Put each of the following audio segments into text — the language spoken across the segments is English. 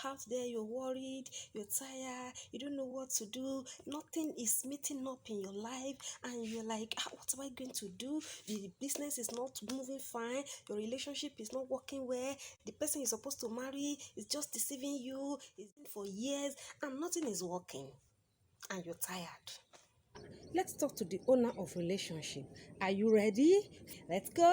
out there, you're worried, you're tired, you don't know what to do, nothing is meeting up in your life, and you're like, what am I going to do? The business is not moving fine, your relationship is not working well, the person you're supposed to marry is just deceiving you, it's been for years, and nothing is working, and you're tired. Let's talk to the owner of relationship. Are you ready? Let's go!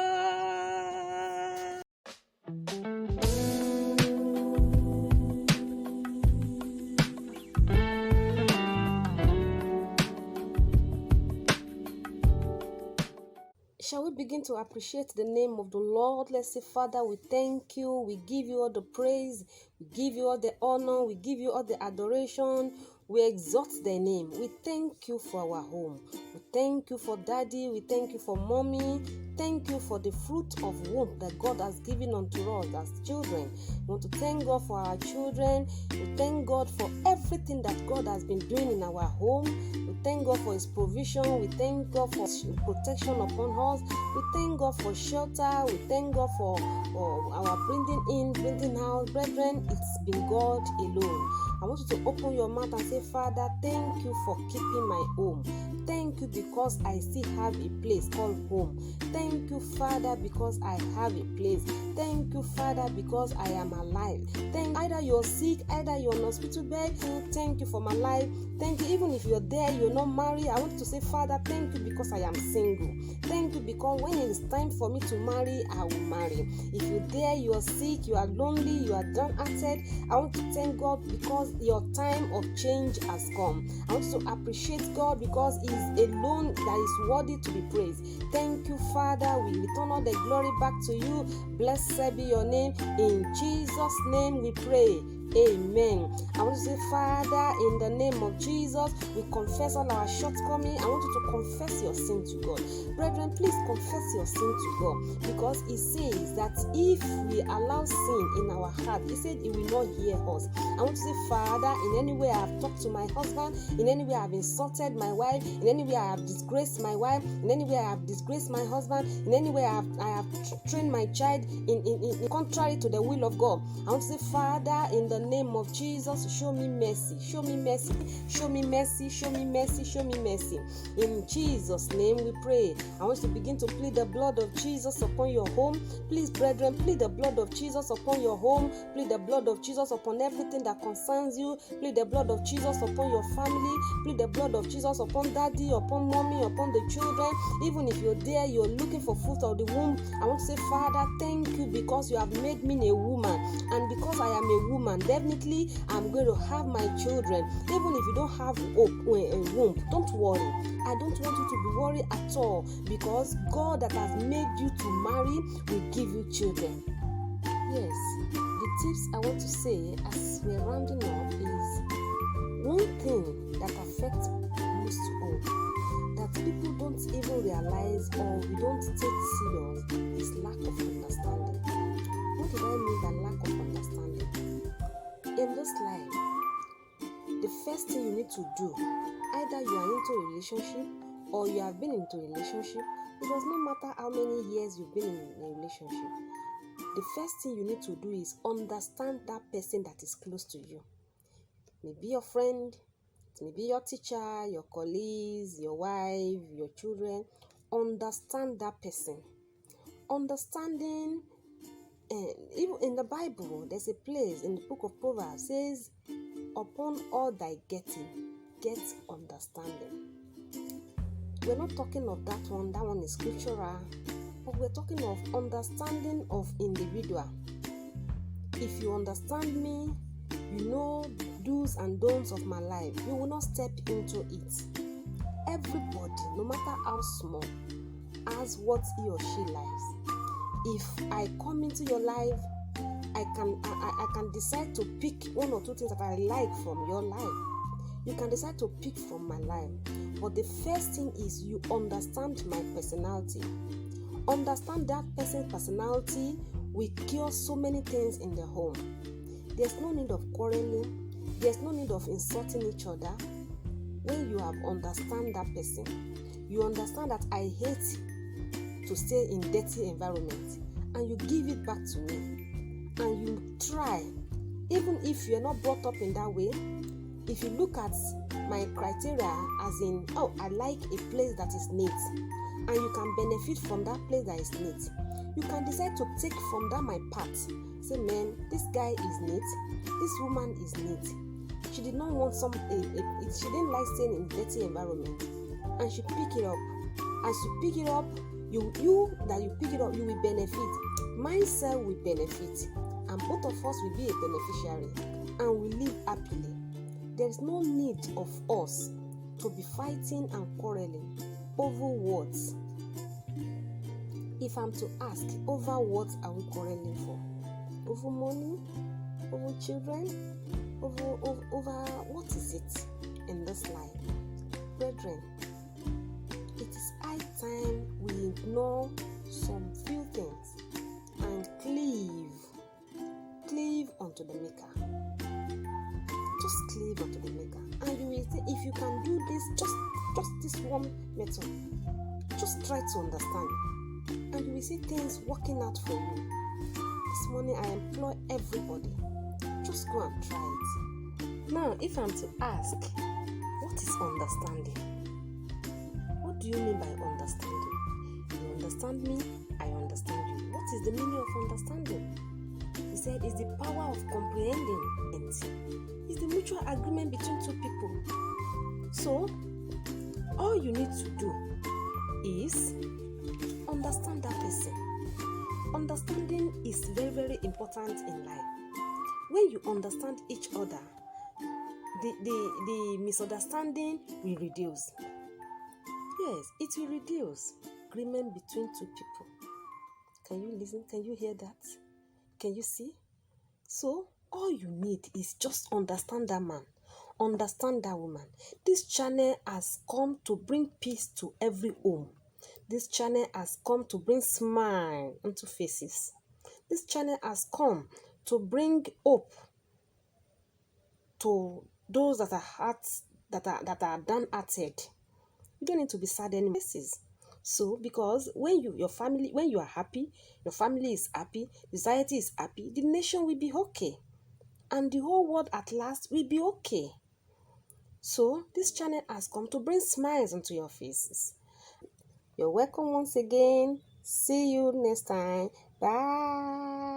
Shall we begin to appreciate the name of the Lord? Let's say, Father, we thank you. We give you all the praise. We give you all the honor. We give you all the adoration. We exalt thy name. We thank you for our home. We thank you for daddy. We thank you for mommy. Thank you for the fruit of womb that God has given unto us as children. We want to thank God for our children. We thank God for everything that God has been doing in our home. We thank God for his provision. We thank God for protection upon us. We thank God for shelter. We thank God for our bringing in, bringing out. Brethren, it's been God alone. I want you to open your mouth and say, Father, thank you for keeping my home. Thank you because I still have a place called home. Thank you, Father, because I have a place. Thank you, Father, because I am alive. Either you're sick, either you're on hospital bed. Thank you for my life. Thank you. Even if you're there, you're not married, I want to say, Father, thank you because I am single. Thank you because when it is time for me to marry, I will marry. If you're there, you are sick, you are lonely, you are downhearted, I want to thank God because your time of change has come. I want to appreciate God because He is alone that is worthy to be praised. Thank you, Father. We return all the glory back to you. Blessed be your name. In Jesus' name we pray. Amen. I want to say, Father, in the name of Jesus, we confess all our shortcomings. I want you to confess your sin to God. Brethren, please confess your sin to God, because He says that if we allow sin in our heart, He said He will not hear us. I want to say, Father, in any way I have talked to my husband, in any way I have insulted my wife, in any way I have disgraced my wife, in any way I have disgraced my husband, in any way I have trained my child in contrary to the will of God. I want to say, Father, in the name of Jesus, show me mercy, show me mercy, show me mercy, show me mercy, show me mercy. In Jesus' name we pray. I want you to begin to plead the blood of Jesus upon your home. Please, brethren, plead the blood of Jesus upon your home. Plead the blood of Jesus upon everything that concerns you. Plead the blood of Jesus upon your family. Plead the blood of Jesus upon daddy, upon mommy, upon the children. Even if you're there, you're looking for fruit of the womb, I want to say, Father, thank you because you have made me a woman. And because I am a woman, definitely I'm going to have my children. Even if you don't have a womb, don't worry. I don't want you to be worried at all, because God that has made you to marry will give you children. Yes, the tips I want to say as we're rounding up is one thing that affects most all, that people don't even realize or we don't take serious, is lack of understanding. What do I mean by lack of understanding? In this life, the first thing you need to do, either you are into a relationship or you have been into a relationship, it does not matter how many years you've been in a relationship, the first thing you need to do is understand that person that is close to you. Maybe your friend, maybe your teacher, your colleagues, your wife, your children. Understand that person. Understanding, even in the Bible, there's a place in the book of Proverbs says, upon all thy getting, get understanding. We're not talking of that one is scriptural, but we're talking of understanding of individual. If you understand me, you know do's and don'ts of my life, you will not step into it. Everybody, no matter how small, has what he or she likes. If I come into your life, I can decide to pick one or two things that I like from your life. You can decide to pick from my life. But the first thing is you understand my personality. Understand that person's personality will cure so many things in the home. There's no need of quarreling. There's no need of insulting each other. When you have understand that person, you understand that I hate to stay in dirty environment, and you give it back to me, and you try, even if you're not brought up in that way, if you look at my criteria as in, oh, I like a place that is neat, and you can benefit from that place that is neat, you can decide to take from that my part. Say, man, this guy is neat, this woman is neat. She did not want she didn't like staying in dirty environment, and she pick it up. As you pick it up, you pick it up, you will benefit. Myself will benefit, and both of us will be a beneficiary, and we live happily. There is no need of us to be fighting and quarreling over words. If I'm to ask, over what are we quarreling for? Over money? Over children? Over what is it in this life? Brethren, it is high time we ignore some few things and cleave unto the Maker. Just cleave unto the Maker, and you will say, if you can do this, just this one method, just try to understand, and you will see things working out for you. This morning I implore everybody, just go and try it. Now, if I'm to ask, what is understanding? What do you mean by understanding? You understand me, I understand you. What is the meaning of understanding? He said it's the power of comprehending it. It's the mutual agreement between two people. So, all you need to do is understand that person. Understanding is very, very important in life. When you understand each other, the misunderstanding will reduce. Yes, it will reduce. Agreement between two people. Can you listen? Can you hear that? Can you see? So, all you need is just understand that man, understand that woman. This channel has come to bring peace to every home. This channel has come to bring smile into faces. This channel has come to bring hope to those that are downhearted. You don't need to be sad anymore. So, because when you are happy, your family is happy, society is happy, the nation will be okay, and the whole world at last will be okay. So, this channel has come to bring smiles onto your faces. You're welcome once again. See you next time. Bye.